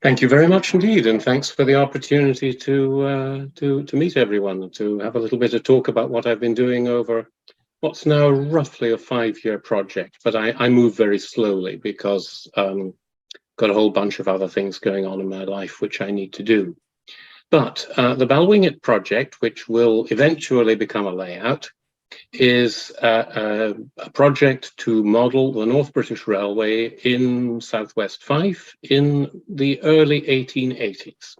Thank you very much indeed, and thanks for the opportunity to meet everyone and to have a little bit of talk about what I've been doing over what's now roughly a 5-year project. But I move very slowly because got a whole bunch of other things going on in my life which I need to do. But the Balwinzet project, which will eventually become a layout, is a project to model the North British Railway in Southwest Fife in the early 1880s.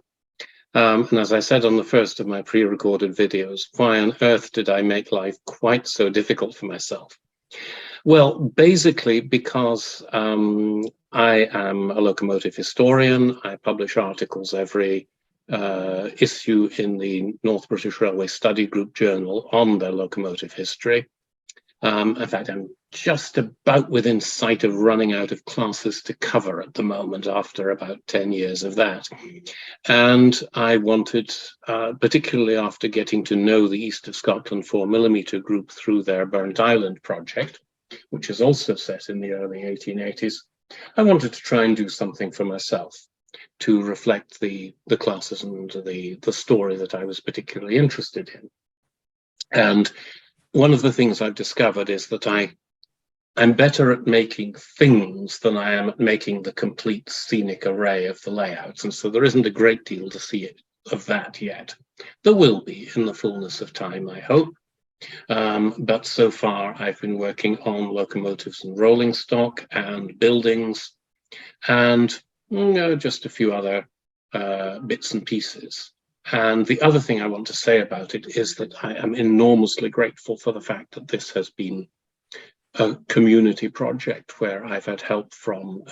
And as I said on the first of my pre-recorded videos, why on earth did I make life quite so difficult for myself? Well, basically because I am a locomotive historian. I publish articles every issue in the North British Railway Study Group Journal on their locomotive history. In fact, I'm just about within sight of running out of classes to cover at the moment after about 10 years of that. And I wanted, particularly after getting to know the East of Scotland 4mm group through their Burnt Island project, which is also set in the early 1880s, I wanted to try and do something for myself to reflect the classes and the story that I was particularly interested in. And one of the things I've discovered is that I'm better at making things than I am at making the complete scenic array of the layouts. And so there isn't a great deal to see of that yet. There will be in the fullness of time, I hope. But so far I've been working on locomotives and rolling stock and buildings and just a few other bits and pieces. And the other thing I want to say about it is that I am enormously grateful for the fact that this has been a community project where I've had help from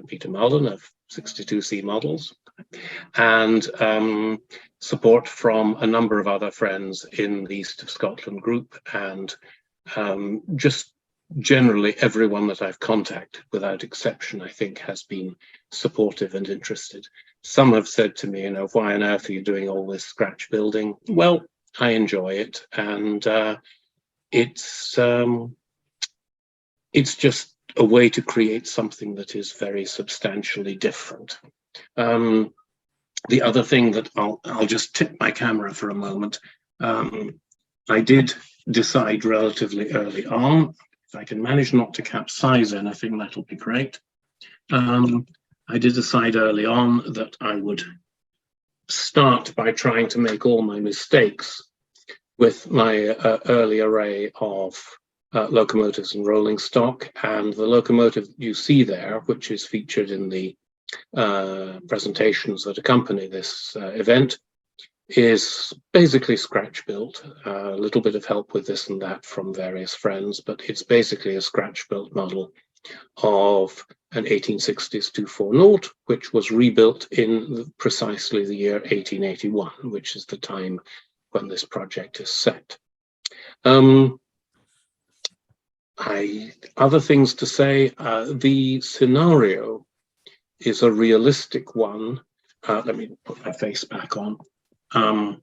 Peter Mullen of 62C Models and support from a number of other friends in the East of Scotland group, and just generally everyone that I've contacted, without exception, I think has been supportive and interested. Some have said to me, why on earth are you doing all this scratch building? Well, I enjoy it, and it's just a way to create something that is very substantially different. The other thing that I'll just tip my camera for a moment. I did decide relatively early on, if I can manage not to capsize anything, that'll be great. I did decide early on that I would start by trying to make all my mistakes with my early array of locomotives and rolling stock, and the locomotive you see there, which is featured in the presentations that accompany this event, is basically scratch built. A little bit of help with this and that from various friends, but it's basically a scratch built model of an 1860s 240, which was rebuilt in precisely the year 1881, which is the time when this project is set. Other things to say, the scenario is a realistic one. Let me put my face back on. The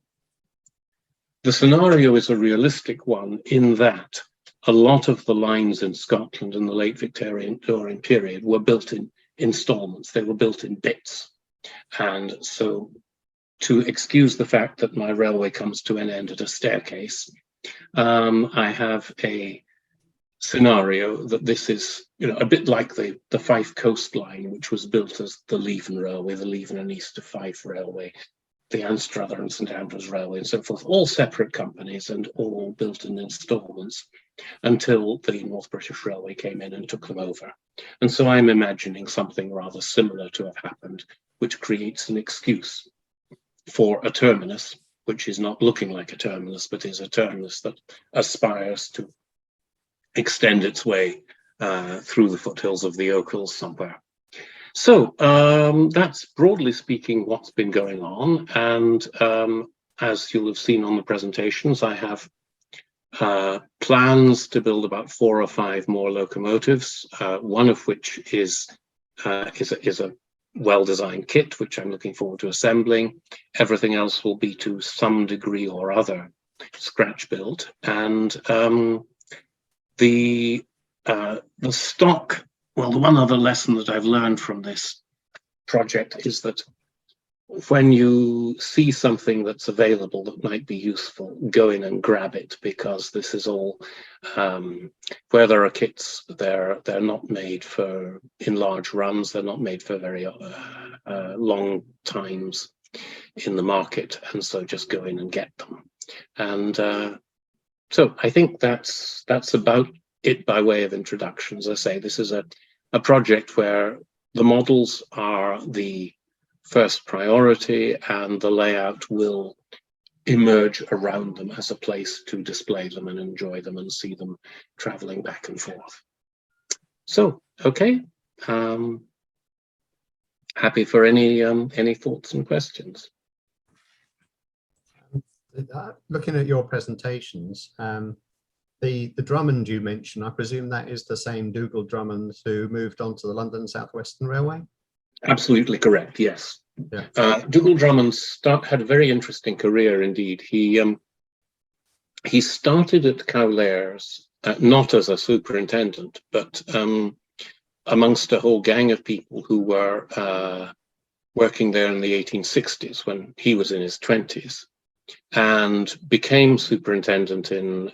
scenario is a realistic one in that a lot of the lines in Scotland in the late Victorian period were built in installments. They were built in bits. And so to excuse the fact that my railway comes to an end at a staircase, I have a scenario that this is a bit like the Fife coastline, which was built as the Leven Railway, the Leven and East of Fife Railway, the Anstruther and St Andrews Railway, and so forth, all separate companies and all built in installments until the North British Railway came in and took them over. And so I'm imagining something rather similar to have happened, which creates an excuse for a terminus, which is not looking like a terminus, but is a terminus that aspires to extend its way through the foothills of the Ochils somewhere. So that's broadly speaking what's been going on. And as you'll have seen on the presentations, I have plans to build about 4 or 5 more locomotives, one of which is a well-designed kit, which I'm looking forward to assembling. Everything else will be to some degree or other scratch built. And the stock, well, the one other lesson that I've learned from this project is that when you see something that's available that might be useful, go in and grab it, because this is all where there are kits. They're not made for in large runs. They're not made for very long times in the market, and so just go in and get them. And so I think that's about it by way of introduction. As I say, this is a project where the models are the first priority, and the layout will emerge around them as a place to display them and enjoy them and see them traveling back and forth. So, okay, happy for any thoughts and questions. Looking at your presentations, the Drummond you mentioned, I presume that is the same Dougal Drummond who moved on to the London South Western Railway? Absolutely correct, yes. Yeah. Dougal Drummond had a very interesting career indeed. He started at Cowlairs, not as a superintendent, but amongst a whole gang of people who were working there in the 1860s when he was in his 20s, and became superintendent in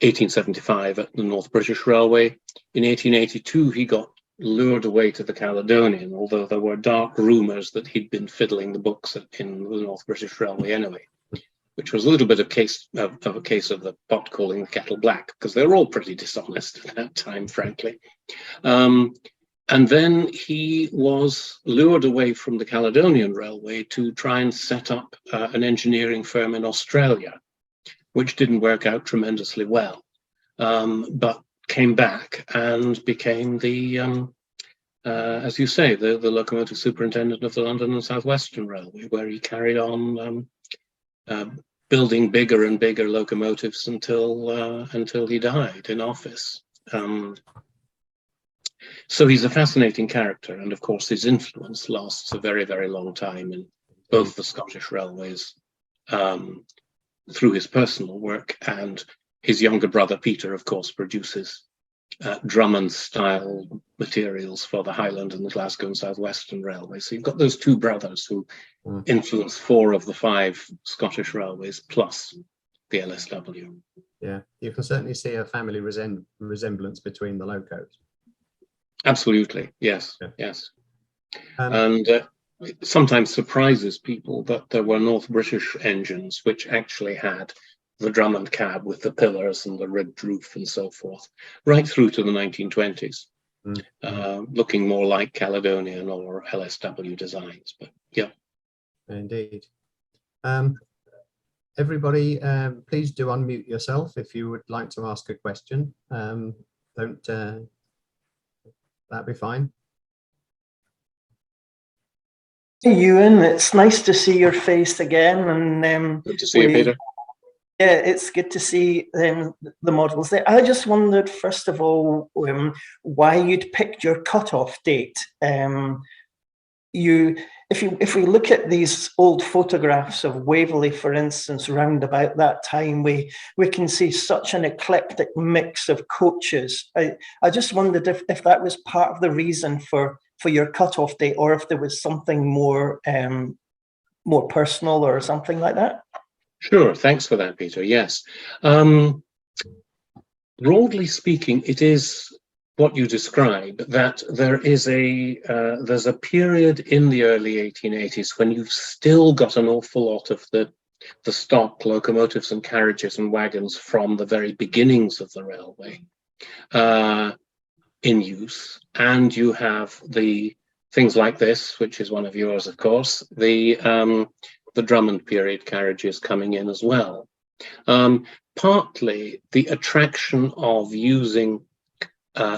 1875 at the North British Railway. In 1882, he got lured away to the Caledonian, although there were dark rumours that he'd been fiddling the books in the North British Railway anyway, which was a little bit of a case of the pot calling the kettle black, because they were all pretty dishonest at that time, frankly. And then he was lured away from the Caledonian Railway to try and set up an engineering firm in Australia, which didn't work out tremendously well, but came back and became the, as you say, the locomotive superintendent of the London and South Western Railway, where he carried on building bigger and bigger locomotives until he died in office. So he's a fascinating character, and of course his influence lasts a very, very long time in both the Scottish Railways, through his personal work, and his younger brother Peter, of course, produces Drummond-style materials for the Highland and the Glasgow and South Western Railway. So you've got those two brothers who influence 4 of the 5 Scottish railways, plus the LSW. Yeah, you can certainly see a family resemblance between the locos. Absolutely, yes, yeah. Yes. And it sometimes surprises people that there were North British engines which actually had the Drummond cab with the pillars and the ribbed roof and so forth, right through to the 1920s, looking more like Caledonian or LSW designs. But yeah. Indeed. Everybody, please do unmute yourself if you would like to ask a question. That'd be fine. Hey, Euan, it's nice to see your face again. And good to see you, Peter. Yeah, it's good to see the models there. I just wondered, first of all, why you'd picked your cutoff date. If we look at these old photographs of Waverley, for instance, round about that time, we can see such an eclectic mix of coaches. I just wondered if that was part of the reason for your cutoff date, or if there was something more more personal or something like that. Sure, thanks for that, Peter. Yes, broadly speaking, it is what you describe, that there is there's a period in the early 1880s when you've still got an awful lot of the stock locomotives and carriages and wagons from the very beginnings of the railway in use, and you have the things like this, which is one of yours, of course, the Drummond period carriages coming in as well. Partly the attraction of using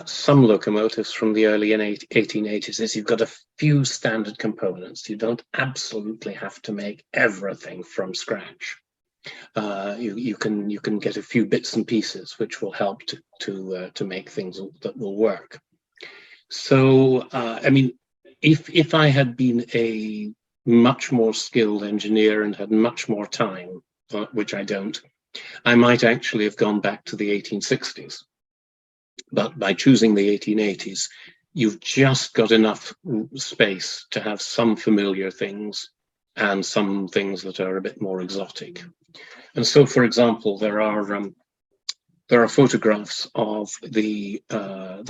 some locomotives from the early 1880s is you've got a few standard components. You don't absolutely have to make everything from scratch. You can get a few bits and pieces which will help to make things that will work. So I mean, if I had been a much more skilled engineer and had much more time, which I don't, I might actually have gone back to the 1860s. But by choosing the 1880s, you've just got enough space to have some familiar things and some things that are a bit more exotic. And so, for example, there are photographs of the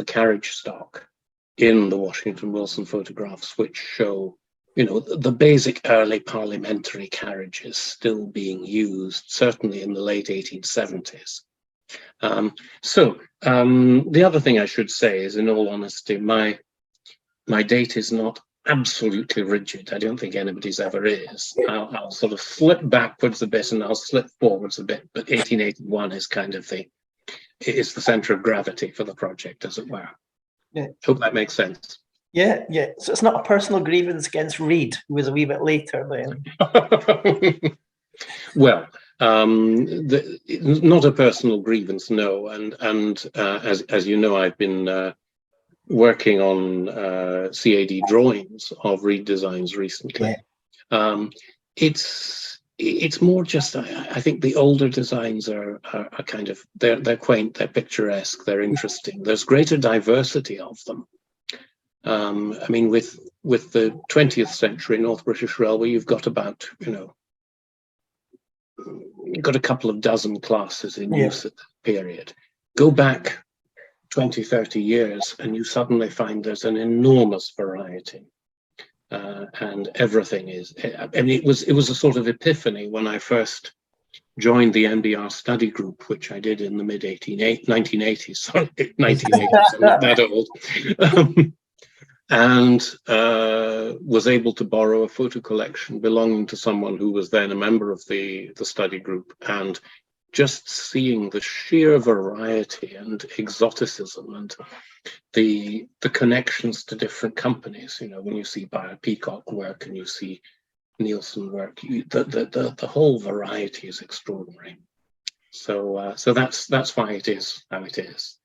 carriage stock in the Washington Wilson photographs, which show, you know, the basic early parliamentary carriages still being used, certainly in the late 1870s. The other thing I should say is, in all honesty, my date is not absolutely rigid. I don't think anybody's ever is. I'll sort of slip backwards a bit and I'll slip forwards a bit, but 1881 is kind of the center of gravity for the project, as it were. Yeah. Hope that makes sense. Yeah, yeah. So it's not a personal grievance against Reed, who was a wee bit later then. Well, not a personal grievance, no. And as you know, I've been working on CAD drawings of Reed designs recently. Yeah. It's more just, I think the older designs are kind of, they're quaint, they're picturesque, they're interesting. There's greater diversity of them. I mean, with the 20th century North British Railway, you've got about, you know, you've got a couple of dozen classes in use at that period. Go back 20, 30 years and you suddenly find there's an enormous variety. And everything is, I mean, it was a sort of epiphany when I first joined the NBR study group, which I did in the mid 1980s. Sorry, 1980s, I'm not that old. And was able to borrow a photo collection belonging to someone who was then a member of the study group, and just seeing the sheer variety and exoticism and the connections to different companies. You know, when you see Bayer Peacock work and you see Nielsen work, the whole variety is extraordinary. So that's why it is how it is.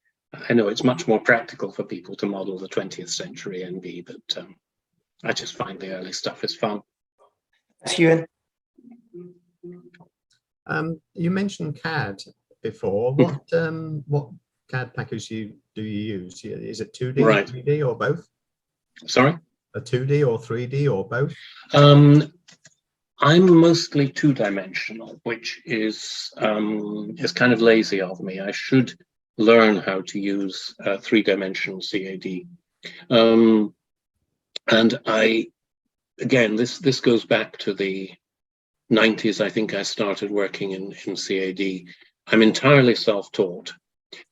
I know it's much more practical for people to model the 20th century NB, but I just find the early stuff is fun. Thanks, Euan. You mentioned CAD before. What CAD package do you use? Is it 2D, Right. 3D, or both? Sorry? A 2D or 3D or both? I'm mostly two-dimensional, which is kind of lazy of me. I should learn how to use three-dimensional CAD. And again, this goes back to the 90s. I think I started working in CAD. I'm entirely self-taught,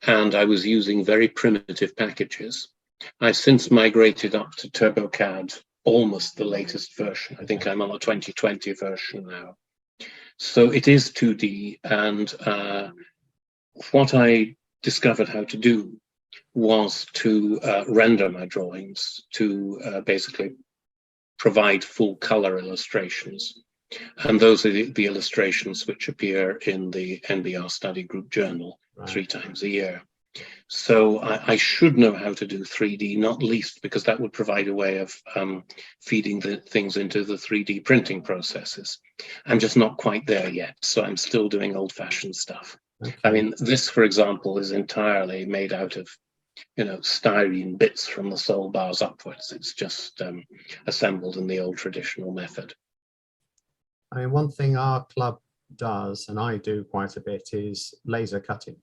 and I was using very primitive packages. I've since migrated up to TurboCAD, almost the latest version. I think I'm on a 2020 version now. So it is 2D, and what I discovered how to do was to render my drawings to basically provide full color illustrations. And those are the illustrations which appear in the NBR Study Group Journal 3 times a year. So I should know how to do 3D, not least because that would provide a way of feeding the things into the 3D printing processes. I'm just not quite there yet, so I'm still doing old-fashioned stuff. Okay. I mean, this, for example, is entirely made out of, you know, styrene bits from the sole bars upwards. It's just assembled in the old traditional method. I mean, one thing our club does, and I do quite a bit, is laser cutting.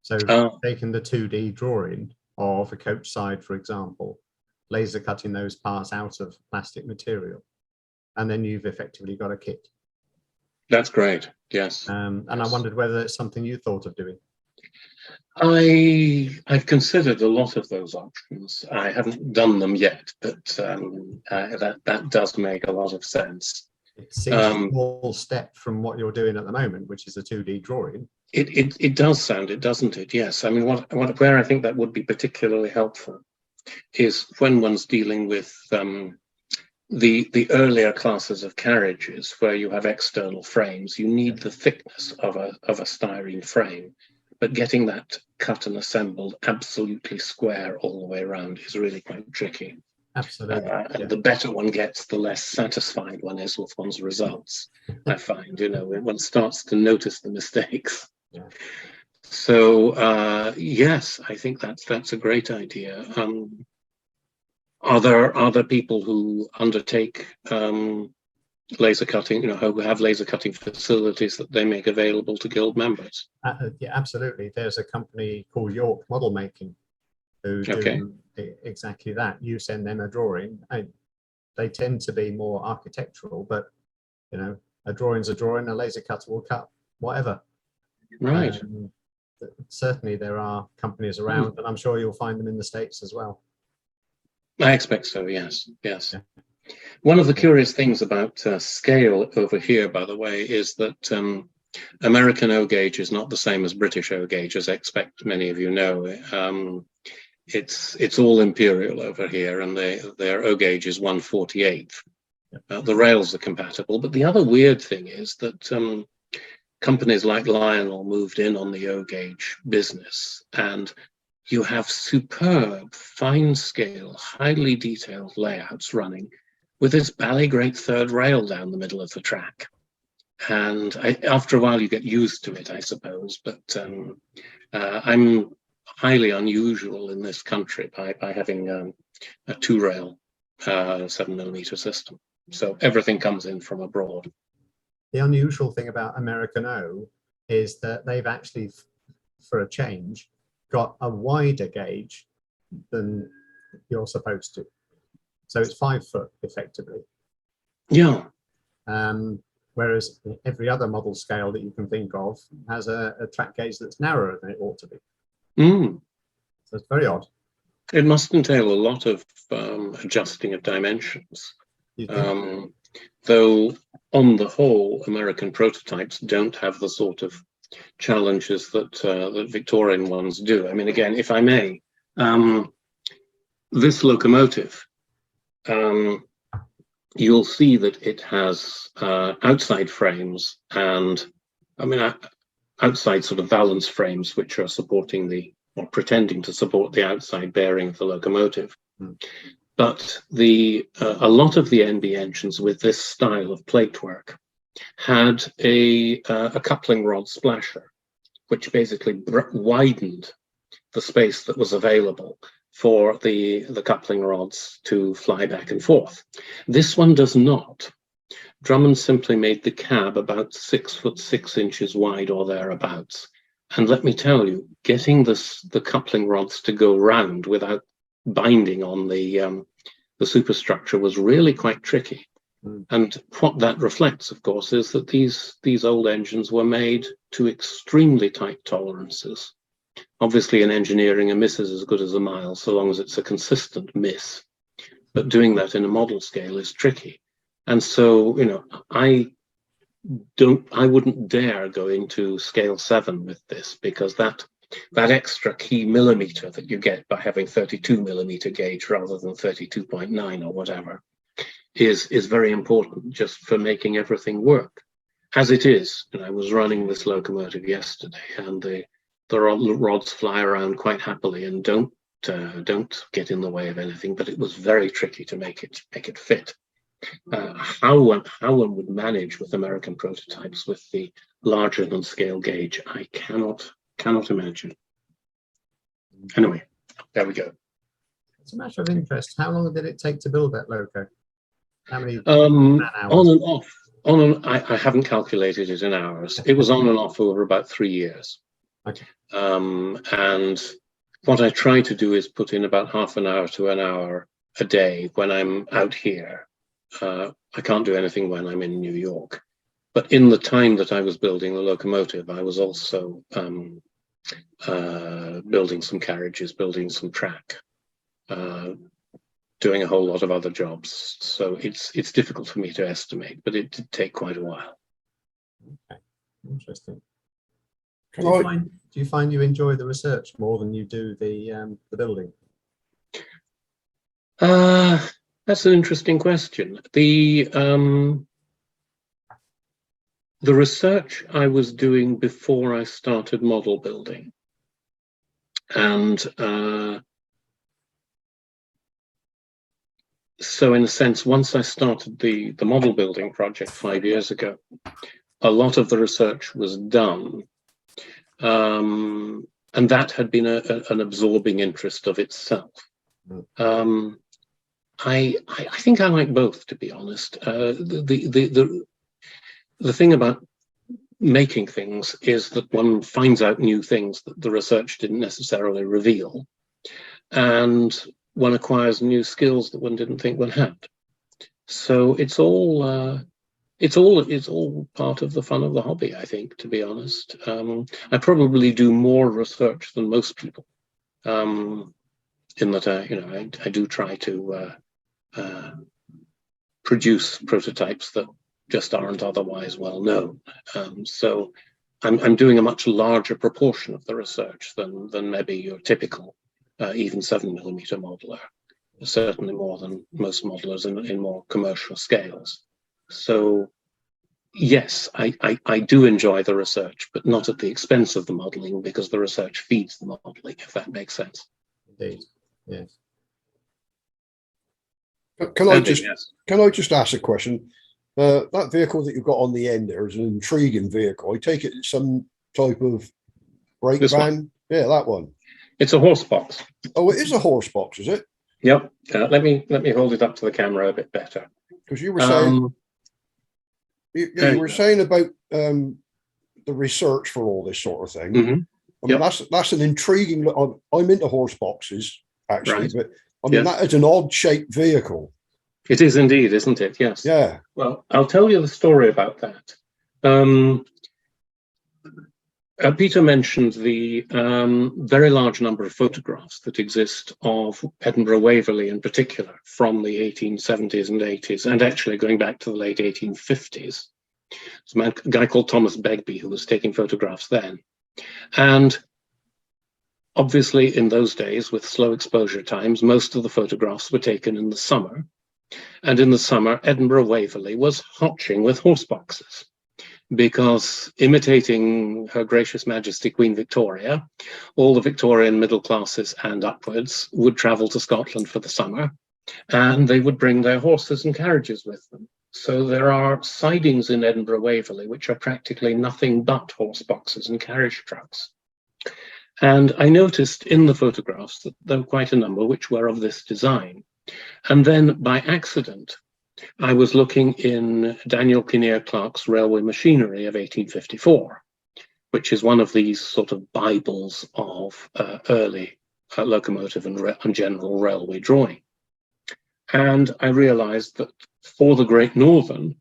So taking the 2D drawing of a coach side, for example, laser cutting those parts out of plastic material, and then you've effectively got a kit. That's great, yes. And I wondered whether it's something you thought of doing. I've considered a lot of those options. I haven't done them yet, but that does make a lot of sense. It seems a small step from what you're doing at the moment, which is a 2D drawing. It does sound it, doesn't it? Yes. I mean, where I think that would be particularly helpful is when one's dealing with the earlier classes of carriages where you have external frames. You need the thickness of a styrene frame, but getting that cut and assembled absolutely square all the way around is really quite tricky. Absolutely. And the better one gets, the less satisfied one is with one's results. I find, you know, when one starts to notice the mistakes. Yeah. So yes, I think that's a great idea. Are there people who undertake laser cutting, who have laser cutting facilities that they make available to guild members? Yeah, absolutely. There's a company called York Model Making who do exactly that. You send them a drawing, and they tend to be more architectural, but a drawing's a drawing. A laser cutter will cut whatever. Right. Certainly, there are companies around, and I'm sure you'll find them in the States as well. I expect so. Yes. Yes. Yeah. One of the curious things about scale over here, by the way, is that American O gauge is not the same as British O gauge, as I expect many of you know. It's all imperial over here, and their O gauge is 1/48. The rails are compatible, but the other weird thing is that companies like Lionel moved in on the O gauge business, and you have superb, fine-scale, highly detailed layouts running with this bally-great third rail down the middle of the track. And after a while, you get used to it, I suppose. But I'm highly unusual in this country by having a two-rail 7mm system. So everything comes in from abroad. The unusual thing about American O is that they've actually, for a change, got a wider gauge than you're supposed to. So it's 5 foot effectively. Yeah. Whereas every other model scale that you can think of has a track gauge that's narrower than it ought to be. So it's very odd. It must entail a lot of adjusting of dimensions. Though on the whole, American prototypes don't have the sort of challenges that Victorian ones do. I mean, again, if I may, this locomotive, you'll see that it has outside frames and, outside sort of valance frames, which are supporting or pretending to support the outside bearing of the locomotive. But a lot of the NB engines with this style of plate work had a coupling rod splasher, which basically widened the space that was available for the coupling rods to fly back and forth. This one does not. Drummond simply made the cab about 6'6" wide or thereabouts. And let me tell you, getting the coupling rods to go round without binding on the superstructure was really quite tricky. And what that reflects, of course, is that these old engines were made to extremely tight tolerances. Obviously, in engineering, a miss is as good as a mile, so long as it's a consistent miss. But doing that in a model scale is tricky. And so, I wouldn't dare go into scale 7 with this, because that extra key millimeter that you get by having 32mm gauge rather than 32.9 or whatever is very important just for making everything work. As it is, I was running this locomotive yesterday, and the rods fly around quite happily and don't get in the way of anything, but it was very tricky to make it fit. How one would manage with American prototypes with the larger than scale gauge, I cannot imagine. Anyway, there we go. It's a matter of interest. How long did it take to build that loco? How many on and off? I haven't calculated it in hours. It was on and off over about 3 years. Okay. And what I try to do is put in about half an hour to an hour a day when I'm out here. I can't do anything when I'm in New York. But in the time that I was building the locomotive, I was also building some carriages, building some track, doing a whole lot of other jobs. So it's difficult for me to estimate, but it did take quite a while. Okay, interesting. Do you find you enjoy the research more than you do the building? That's an interesting question. The research I was doing before I started model building, and so in a sense, once I started the model building project 5 years ago, a lot of the research was done. And that had been an absorbing interest of itself. I think I like both, to be honest. The thing about making things is that one finds out new things that the research didn't necessarily reveal, and one acquires new skills that one didn't think one had. So it's all part of the fun of the hobby, I think, to be honest. I probably do more research than most people, in that I do try to produce prototypes that just aren't otherwise well known. So I'm doing a much larger proportion of the research than maybe your typical even 7mm modeler, certainly more than most modelers in more commercial scales. So yes, I do enjoy the research, but not at the expense of the modeling, because the research feeds the modeling, if that makes sense. Indeed, yes. Can I just ask a question? That vehicle that you've got on the end there is an intriguing vehicle. I take it it's some type of brake van. Yeah, that one. It's a horse box. Oh, it is a horse box, is it? Yep. Let me hold it up to the camera a bit better. Because you were saying, you were saying about the research for all this sort of thing. Mm-hmm. I mean, that's an intriguing. I'm into horse boxes actually, right. but I mean that is an odd shaped vehicle. It is indeed, isn't it? Yes. Yeah. Well, I'll tell you the story about that. Peter mentioned the very large number of photographs that exist of Edinburgh Waverley in particular from the 1870s and 80s, and actually going back to the late 1850s. There's a guy called Thomas Begbie who was taking photographs then. And obviously in those days, with slow exposure times, most of the photographs were taken in the summer. And in the summer, Edinburgh Waverley was hotching with horse boxes, because imitating Her Gracious Majesty Queen Victoria, all the Victorian middle classes and upwards would travel to Scotland for the summer, and they would bring their horses and carriages with them. So there are sidings in Edinburgh Waverley which are practically nothing but horse boxes and carriage trucks. And I noticed in the photographs that there were quite a number which were of this design. And then by accident, I was looking in Daniel Kinnear Clark's Railway Machinery of 1854, which is one of these sort of Bibles of early locomotive and general railway drawing. And I realized that for the Great Northern,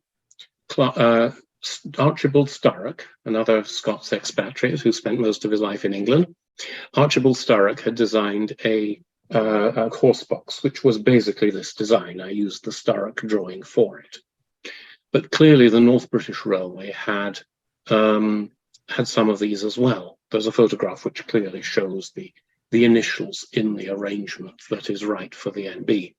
Archibald Sturrock, another Scots expatriate who spent most of his life in England, Archibald Sturrock had designed a horse box, which was basically this design. I used the Sturrock drawing for it. But clearly the North British Railway had some of these as well. There's a photograph which clearly shows the initials in the arrangement that is right for the NB.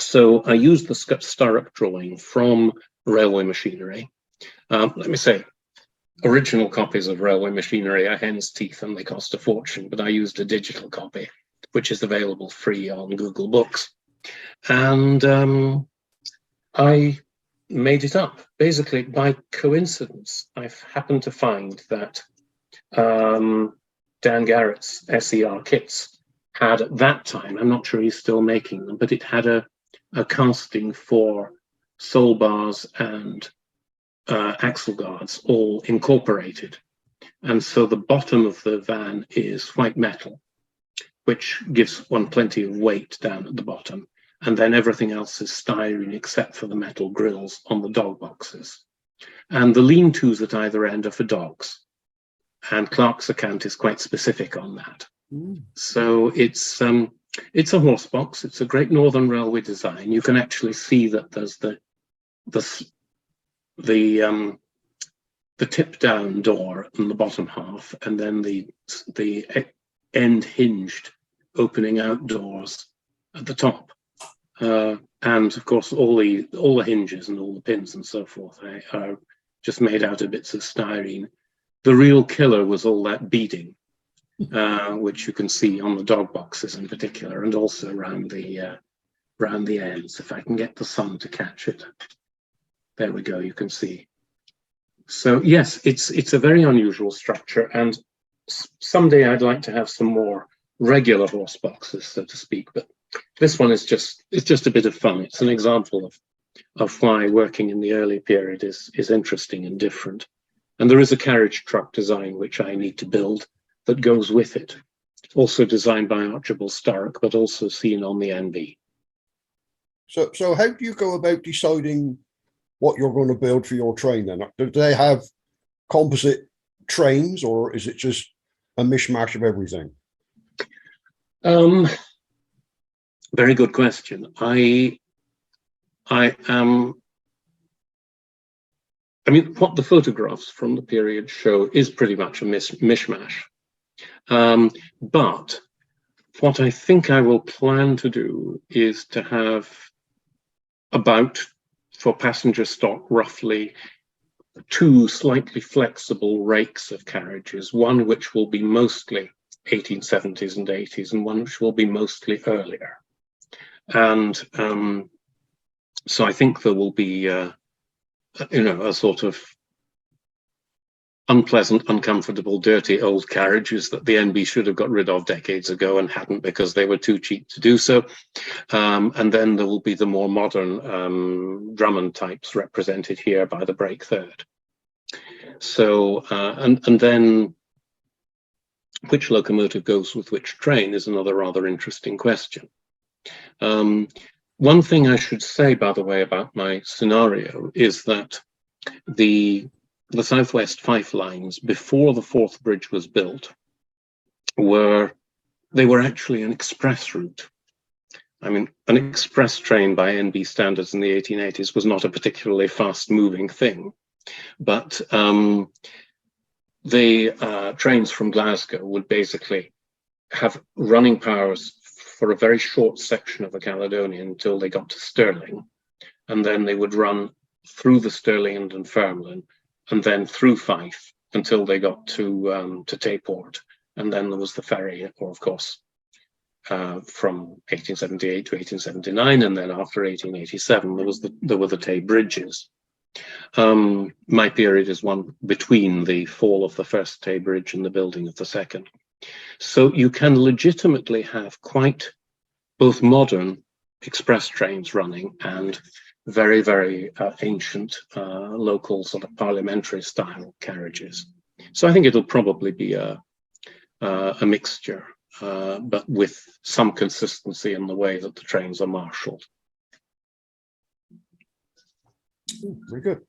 So I used the Sturrock drawing from Railway Machinery. Let me say, original copies of Railway Machinery are hen's teeth and they cost a fortune, but I used a digital copy, which is available free on Google Books. And I made it up. Basically, by coincidence, I've happened to find that Dan Garrett's SER kits had at that time, I'm not sure he's still making them, but it had a casting for sole bars and axle guards all incorporated. And so the bottom of the van is white metal, which gives one plenty of weight down at the bottom. And then everything else is styrene except for the metal grills on the dog boxes. And the lean-tos at either end are for dogs. And Clark's account is quite specific on that. So it's a horse box. It's a Great Northern Railway design. You can actually see that there's the tip down door in the bottom half, and then the end hinged opening out doors at the top. And of course, all the hinges and all the pins and so forth are just made out of bits of styrene. The real killer was all that beading, which you can see on the dog boxes in particular, and also around the ends. If I can get the sun to catch it, there we go. You can see. So yes, it's a very unusual structure, and someday I'd like to have some more regular horse boxes, so to speak. But This one is just a bit of fun. It's an example of why working in the early period is interesting and different. And there is a carriage truck design which I need to build that goes with it. Also designed by Archibald Sturrock, but also seen on the NB. So how do you go about deciding what you're going to build for your train then? Do they have composite trains, or is it just a mishmash of everything? Very good question. I mean, what the photographs from the period show is pretty much a mishmash. But what I think I will plan to do is to have about, for passenger stock, roughly 2 slightly flexible rakes of carriages, one which will be mostly 1870s and 80s, and one which will be mostly earlier. And so I think there will be, a sort of unpleasant, uncomfortable, dirty old carriages that the NB should have got rid of decades ago and hadn't because they were too cheap to do so. And then there will be the more modern Drummond types represented here by the brake third. So, and then which locomotive goes with which train is another rather interesting question. One thing I should say, by the way, about my scenario is that the Southwest Fife lines, before the fourth bridge was built, were actually an express route. I mean, an express train by NB standards in the 1880s was not a particularly fast-moving thing, but the trains from Glasgow would basically have running powers for a very short section of the Caledonian until they got to Stirling, and then they would run through the Stirling and Dunfermline, and then through Fife until they got to Tayport, and then there was the ferry, or of course, from 1878 to 1879, and then after 1887 there were the Tay bridges. My period is one between the fall of the first Tay bridge and the building of the second. So you can legitimately have quite both modern express trains running and very, very ancient local sort of parliamentary style carriages. So I think it'll probably be a mixture, but with some consistency in the way that the trains are marshaled. Very good.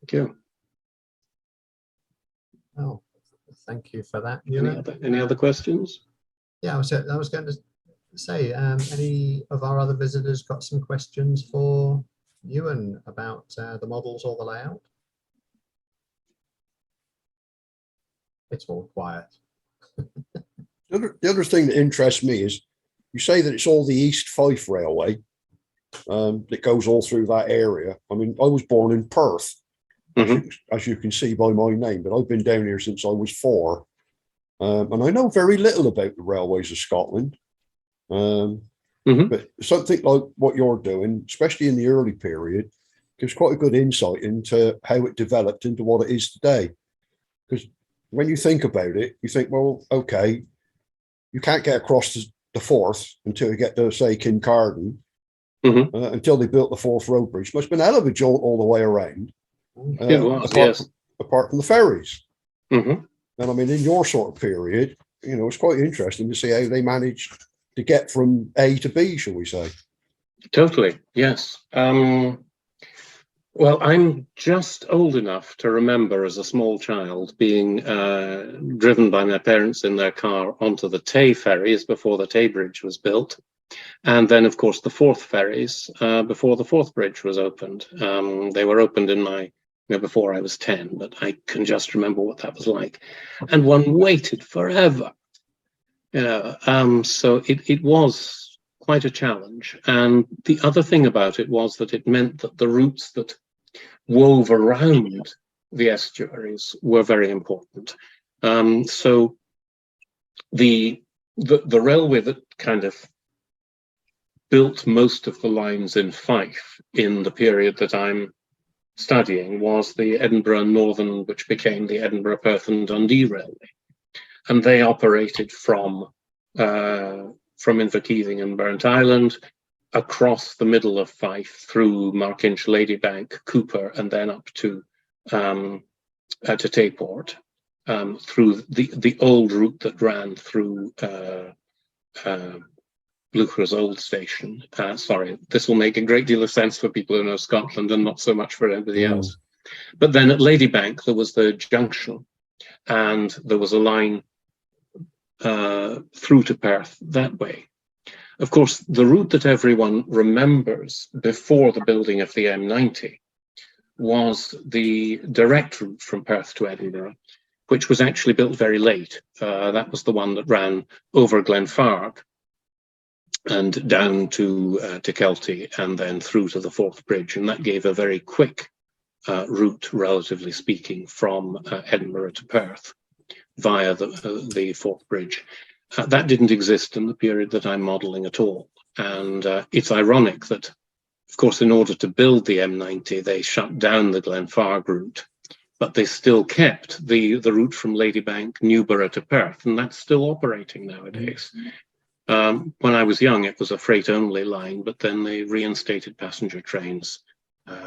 Thank you. Oh, thank you for that. Any other questions? Yeah, I was going to say, any of our other visitors got some questions for Euan about the models or the layout? It's all quiet. The other thing that interests me is you say that it's all the East Fife Railway that goes all through that area. I mean, I was born in Perth, as you can see by my name, but I've been down here since I was 4. And I know very little about the railways of Scotland. But something like what you're doing, especially in the early period, gives quite a good insight into how it developed into what it is today. Because when you think about it, you think, well, okay, you can't get across the Forth until you get to, say, Kincardine, until they built the Forth Road Bridge. Must have been a hell of a jolt all the way around. It was, apart from the ferries. Mm-hmm. And I mean, in your sort of period, you know, it's quite interesting to see how they managed to get from A to B, shall we say. Totally, yes. Well, I'm just old enough to remember as a small child being driven by my parents in their car onto the Tay ferries before the Tay Bridge was built. And then, of course, the Forth ferries before the Forth Bridge was opened. They were opened in my, before I was 10, but I can just remember what that was like. And one waited forever, so it was quite a challenge. And the other thing about it was that it meant that the routes that wove around the estuaries were very important. So the railway that kind of built most of the lines in Fife in the period that I'm studying was the Edinburgh Northern, which became the Edinburgh, Perth and Dundee Railway. And they operated from from Inverkeithing and Burnt Island, across the middle of Fife, through Markinch, Ladybank, Cooper, and then up to Tayport, through the old route that ran through Blucher's old station. Sorry, this will make a great deal of sense for people who know Scotland and not so much for anybody else. But then at Ladybank, there was the junction, and there was a line through to Perth that way. Of course, the route that everyone remembers before the building of the M90 was the direct route from Perth to Edinburgh, which was actually built very late. That was the one that ran over Glenfarg and down to Kelty and then through to the Forth Bridge. And that gave a very quick route, relatively speaking, from Edinburgh to Perth via the Forth Bridge. That didn't exist in the period that I'm modelling at all. And it's ironic that, of course, in order to build the M90, they shut down the Glenfarg route, but they still kept the route from Ladybank, Newborough to Perth, and that's still operating nowadays. When I was young, it was a freight-only line, but then they reinstated passenger trains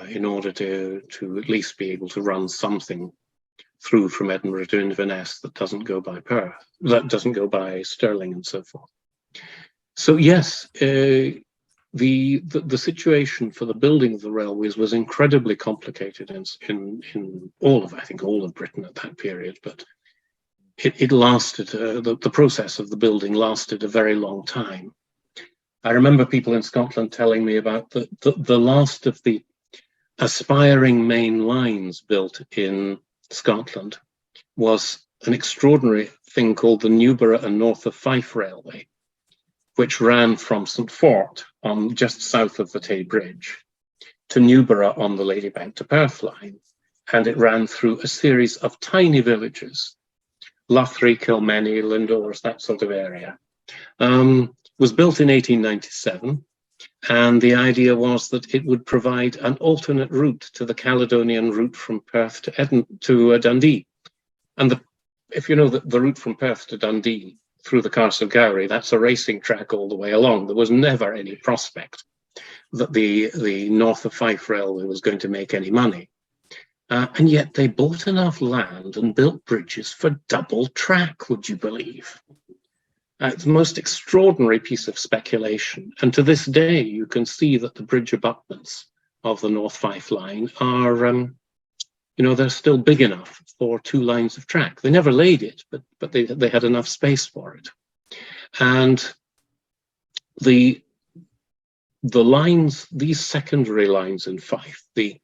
in order to at least be able to run something through from Edinburgh to Inverness that doesn't go by Perth, that doesn't go by Stirling and so forth. So yes, the situation for the building of the railways was incredibly complicated in all of, I think, all of Britain at that period, but it lasted, the process of the building lasted a very long time. I remember people in Scotland telling me about the last of the aspiring main lines built in Scotland was an extraordinary thing called the Newborough and North of Fife Railway, which ran from St Fort on just south of the Tay Bridge to Newborough on the Ladybank to Perth line. And it ran through a series of tiny villages, Luthrie, Kilmeny, Lindores, that sort of area. Was built in 1897. And the idea was that it would provide an alternate route to the Caledonian route from Perth to Dundee. And if you know the route from Perth to Dundee through the Carse of Gowrie, that's a racing track all the way along. There was never any prospect that the North of Fife Railway was going to make any money. And yet they bought enough land and built bridges for double track, would you believe? It's the most extraordinary piece of speculation. And to this day, you can see that the bridge abutments of the North Fife line are, they're still big enough for 2 lines of track. They never laid it, but they had enough space for it. And the lines, these secondary lines in Fife, the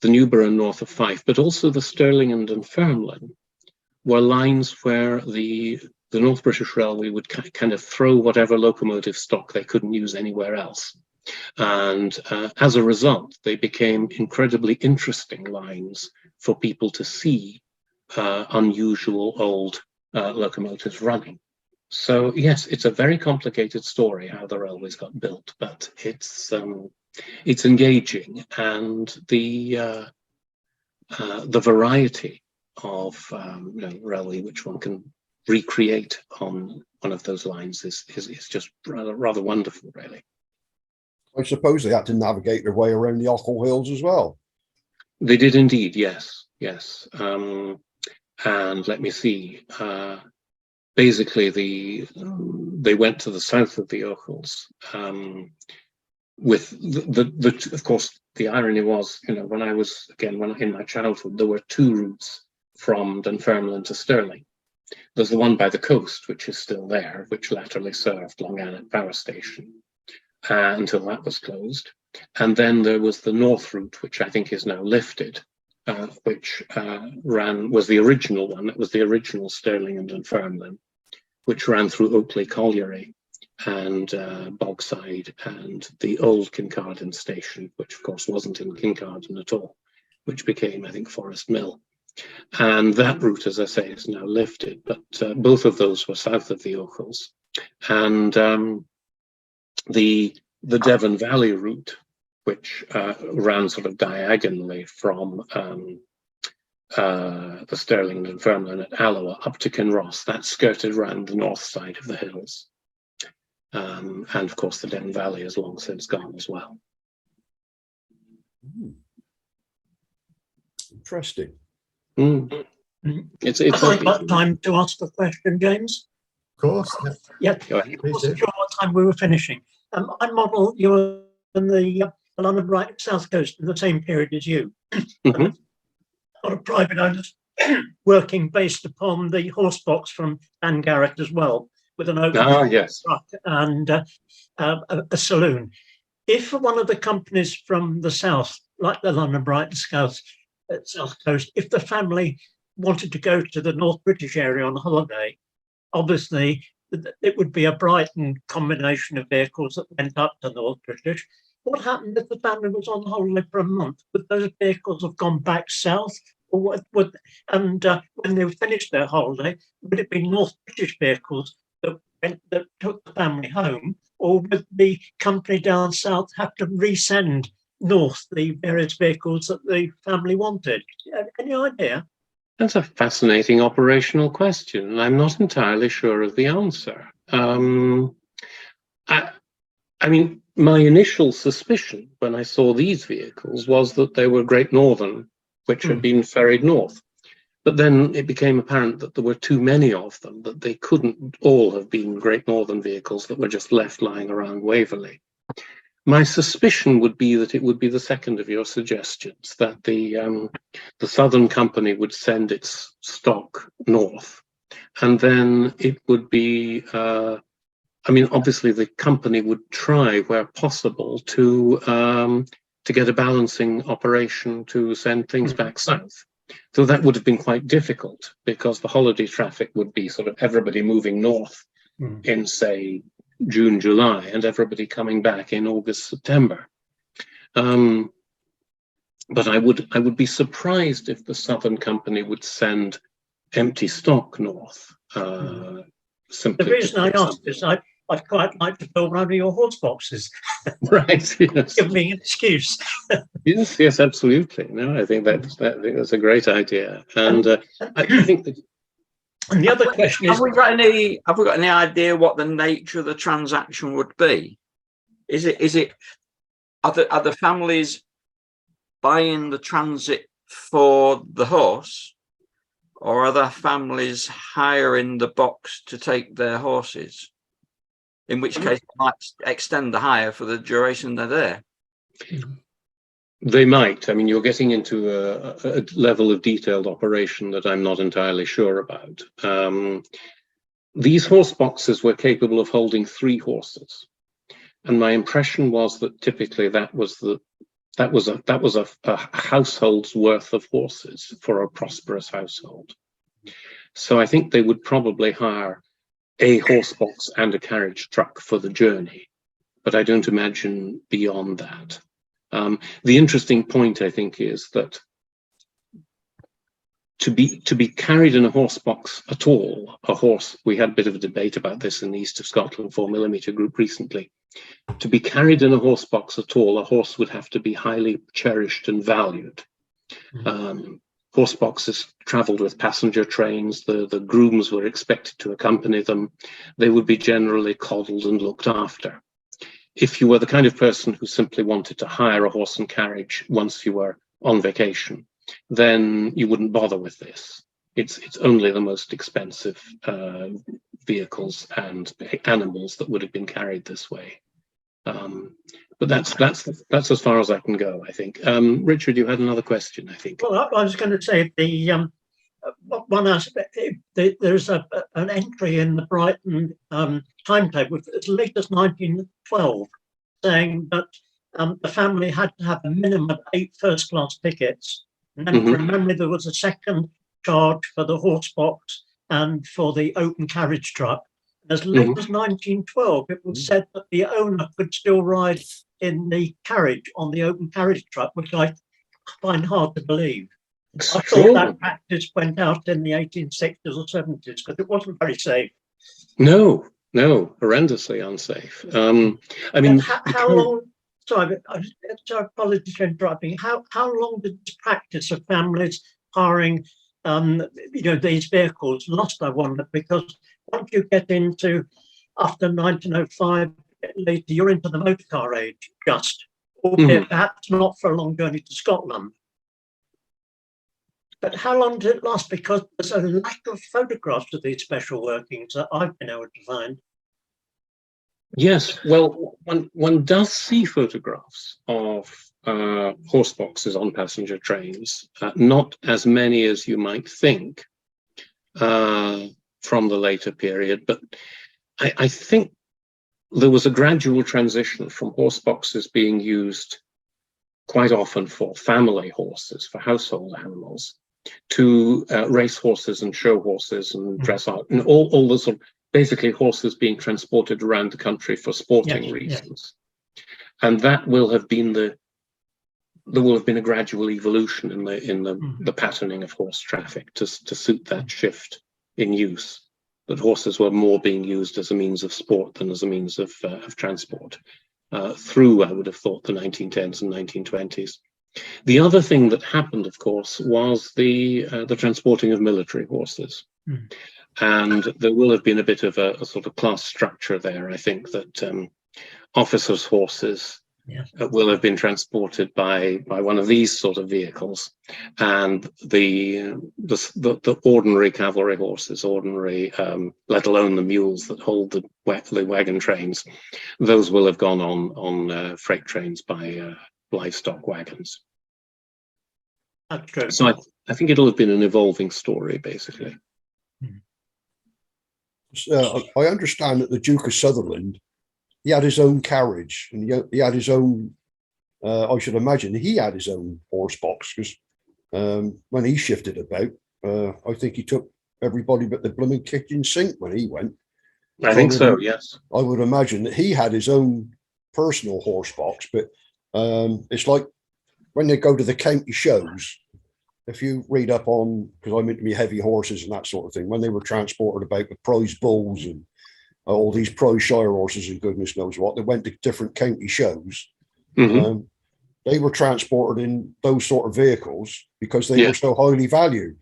Newborough and North of Fife, but also the Stirling and Dunfermline, were lines where the North British Railway would kind of throw whatever locomotive stock they couldn't use anywhere else. And as a result, they became incredibly interesting lines for people to see unusual old locomotives running. So yes, it's a very complicated story how the railways got built, but it's engaging, and the variety of railway which one can recreate on one of those lines is just rather wonderful, really. I suppose they had to navigate their way around the Ochil Hills as well. They did indeed, yes. And let me see. Basically, they went to the south of the Ochils. With of course, the irony was, when I was in my childhood, there were 2 routes from Dunfermline to Stirling. There's the one by the coast, which is still there, which latterly served Longannet Power Station until that was closed. And then there was the north route, which I think is now lifted, which was the original one. It was the original Stirling and Dunfermline, which ran through Oakley Colliery and Bogside and the old Kincardine station, which of course wasn't in Kincardine at all, which became, I think, Forest Mill. And that route, as I say, is now lifted, but both of those were south of the Ochils. And the Devon Valley route, which ran sort of diagonally from the Stirling and Dunfermline at Alloa up to Kinross, that skirted around the north side of the hills. And of course, the Den Valley is long since gone as well. Interesting. Mm. It's I've got time to ask the question, James. Of course. Yeah, Go ahead. I wasn't sure what time we were finishing. I model you were in the London Brighton South Coast in the same period as you. Mhm. A lot of private owners working based upon the horse box from Dan Garrett as well, with an open Yes. truck and a saloon. If one of the companies from the south, like the London Brighton South Coast, if the family wanted to go to the North British area on holiday, obviously it would be a Brighton combination of vehicles that went up to North British. What happened if the family was on holiday for a month? Would those vehicles have gone back south? Or when they finished their holiday, would it be North British vehicles that took the family home? Or would the company down south have to resend north the various vehicles that the family wanted? Any idea? That's a fascinating operational question, and I'm not entirely sure of the answer. I mean, my initial suspicion when I saw these vehicles was that they were Great Northern, which had been ferried north. But then it became apparent that there were too many of them, that they couldn't all have been Great Northern vehicles that were just left lying around Waverley. My suspicion would be that it would be the second of your suggestions, that the Southern Company would send its stock north, and then it would be, I mean, obviously the company would try where possible to get a balancing operation to send things back south. So that would have been quite difficult because the holiday traffic would be sort of everybody moving north in, say, June, July, and everybody coming back in August, September. But I would be surprised if the Southern Company would send empty stock north. Simply the reason I asked is I'd quite like to fill one of your horse boxes. Right. Yes. Give me an excuse. Yes, absolutely. No, I think that's a great idea, and I think that. And the other question is: Have we got any idea what the nature of the transaction would be? Are the families buying the transit for the horse, or are the families hiring the box to take their horses? In which case, they might extend the hire for the duration they're there. They might. I mean, you're getting into a level of detailed operation that I'm not entirely sure about. These horse boxes were capable of holding 3 horses, and my impression was that typically that was a household's worth of horses for a prosperous household. So I think they would probably hire a horse box and a carriage truck for the journey, but I don't imagine beyond that. The interesting point, I think, is that to be carried in a horse box at all, we had a bit of a debate about this in the East of Scotland 4mm group recently. To be carried in a horse box at all, a horse would have to be highly cherished and valued. Horse boxes travelled with passenger trains, the grooms were expected to accompany them, they would be generally coddled and looked after. If you were the kind of person who simply wanted to hire a horse and carriage once you were on vacation, then you wouldn't bother with this. It's only the most expensive vehicles and animals that would have been carried this way. But that's as far as I can go, I think. Richard, you had another question, I think. Well, I was going to say the one aspect. There's an entry in the Brighton timetable as late as 1912, saying that the family had to have a minimum of 8 first-class tickets, and then from memory there was a second charge for the horse box and for the open carriage truck. As late as 1912, it was said that the owner could still ride in the carriage on the open carriage truck, which I find hard to believe. I thought that practice went out in the 1860s or 70s because it wasn't very safe. No, horrendously unsafe. I mean, how long? Sorry, apologies for interrupting. How long did this practice of families hiring, these vehicles last? I wonder, because once you get into after 1905, later you're into the motor car age, just, albeit perhaps not for a long journey to Scotland. But how long did it last? Because there's a lack of photographs of these special workings that I've been able to find. Yes, well, one does see photographs of horse boxes on passenger trains, not as many as you might think from the later period, but I think there was a gradual transition from horse boxes being used quite often for family horses, for household animals, to race horses and show horses and dressage, and all the sort of basically horses being transported around the country for sporting reasons. And that will have been there will have been a gradual evolution in the patterning of horse traffic to suit that shift in use, that horses were more being used as a means of sport than as a means of transport through, I would have thought, the 1910s and 1920s. The other thing that happened, of course, was the transporting of military horses. And there will have been a bit of a sort of class structure there. I think that officers' horses will have been transported by one of these sort of vehicles, and the ordinary cavalry horses, let alone the mules that hold the wagon trains, those will have gone on freight trains by livestock wagons. That's true. So I think it'll have been an evolving story, basically. I understand that the Duke of Sutherland, he had his own carriage, and he had his own, I should imagine he had his own horse box, because when he shifted about, I think he took everybody but the blooming kitchen sink when he went. I think so, yes. I would imagine that he had his own personal horse box, but it's like when they go to the county shows, if you read up on, because I'm into me heavy horses and that sort of thing, when they were transported about with prize bulls and all these prize shire horses and goodness knows what, they went to different county shows. They were transported in those sort of vehicles because they were so highly valued.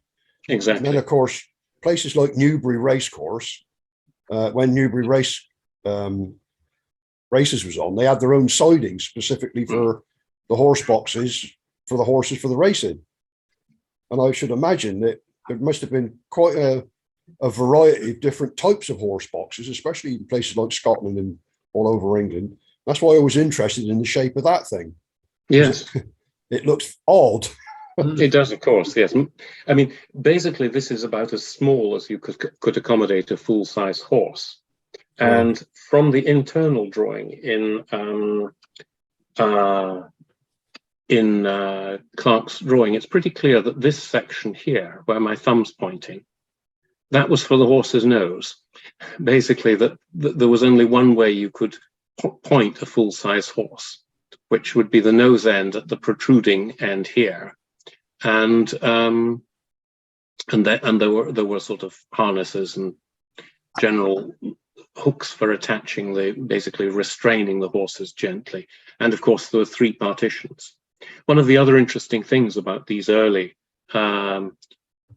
Exactly. And then, of course, places like Newbury Racecourse, when Newbury races was on, they had their own sidings specifically for the horse boxes, for the horses for the racing. And I should imagine that there must have been quite a variety of different types of horse boxes, especially in places like Scotland and all over England. That's why I was interested in the shape of that thing. Yes. It looks odd. It does, of course, yes. I mean, basically, this is about as small as you could accommodate a full-size horse. And from the internal drawing in Clark's drawing, it's pretty clear that this section here, where my thumb's pointing, that was for the horse's nose. Basically, that there was only one way you could point a full-size horse, which would be the nose end at the protruding end here, and there were sort of harnesses and general hooks for attaching basically restraining the horses gently, and of course there were 3 partitions. One of the other interesting things about these early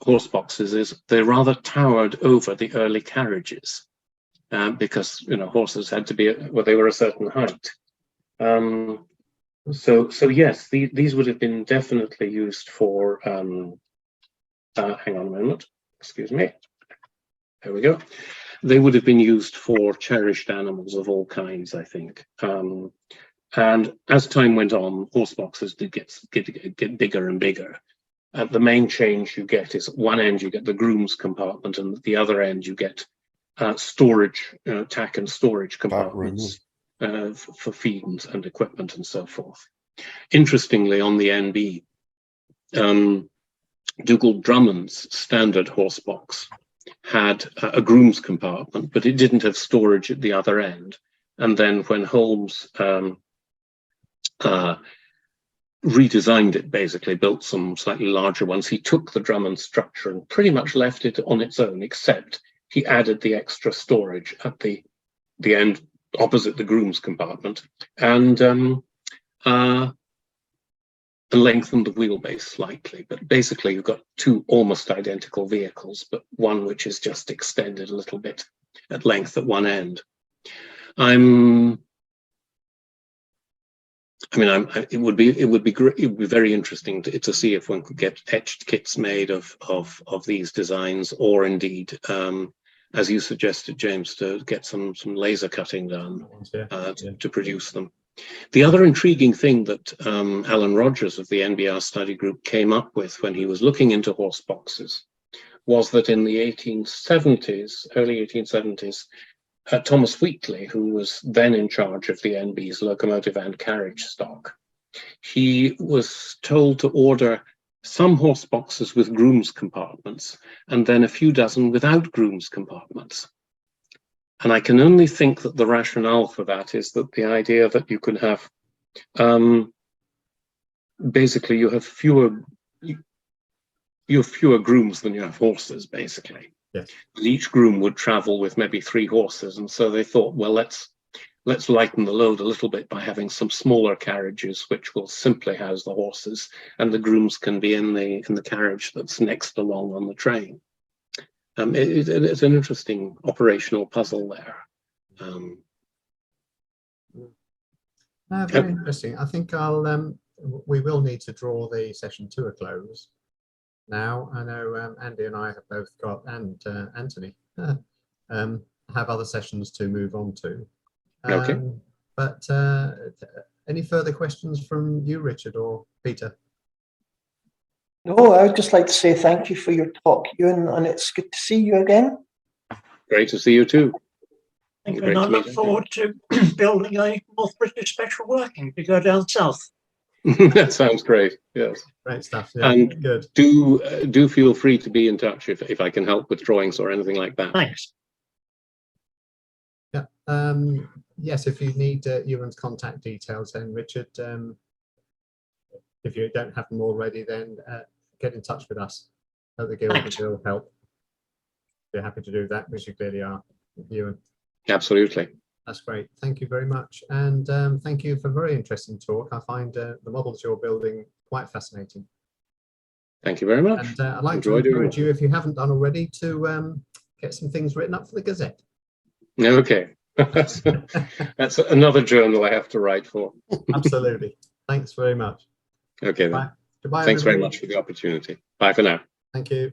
horse boxes is they rather towered over the early carriages because horses had to be they were a certain height. So yes, these would have been definitely used for. Hang on a moment. Excuse me. There we go. They would have been used for cherished animals of all kinds, I think. And as time went on, horse boxes did get bigger and bigger. The main change you get is at one end you get the groom's compartment, and at the other end you get storage, tack and storage compartments for feed and equipment and so forth. Interestingly, on the NB, Dougal Drummond's standard horse box had a groom's compartment, but it didn't have storage at the other end. And then when Holmes redesigned it, basically built some slightly larger ones, he took the Drummond structure and pretty much left it on its own, except he added the extra storage at the end opposite the groom's compartment, and lengthened the wheelbase slightly. But basically you've got 2 almost identical vehicles, but one which is just extended a little bit at length at one end. It would be great. It would be very interesting to see if one could get etched kits made of these designs, or indeed, as you suggested, James, to get some laser cutting done to produce them. The other intriguing thing that Alan Rogers of the NBR study group came up with when he was looking into horse boxes was that in the 1870s, early 1870s, Thomas Wheatley, who was then in charge of the NB's locomotive and carriage stock, he was told to order some horse boxes with grooms compartments and then a few dozen without grooms compartments. And I can only think that the rationale for that is that the idea that you can have, basically you have fewer grooms than you have horses, basically. Yes. And each groom would travel with maybe 3 horses, and so they thought, well, let's lighten the load a little bit by having some smaller carriages which will simply house the horses, and the grooms can be in the carriage that's next along on the train. It's an interesting operational puzzle there. Very interesting. I think we will need to draw the session to a close now. I know Andy and I have both got, and Anthony have other sessions to move on to. Okay. But any further questions from you, Richard or Peter? No, I would just like to say thank you for your talk, Euan, and it's good to see you again. Great to see you too. Thank you, Great and I to look meet you. forward to building a North British special working to go down south. That sounds great. Yes. Great stuff. Yeah, And good. do feel free to be in touch if I can help with drawings or anything like that. Thanks. Yeah. Yes, if you need Euan's contact details, then Richard, if you don't have them already, then get in touch with us at the Guild. Thanks. Will help. We're happy to do that, which you clearly are, Euan. Absolutely. That's great. Thank you very much. And thank you for a very interesting talk. I find the models you're building quite fascinating. Thank you very much. And I'd like Enjoy to doing encourage it. you, if you haven't done already, to get some things written up for the Gazette. Okay. That's another journal I have to write for. Absolutely. Thanks very much. Okay then. Bye. Goodbye. Thanks very everybody. much for the opportunity. Bye for now. Thank you.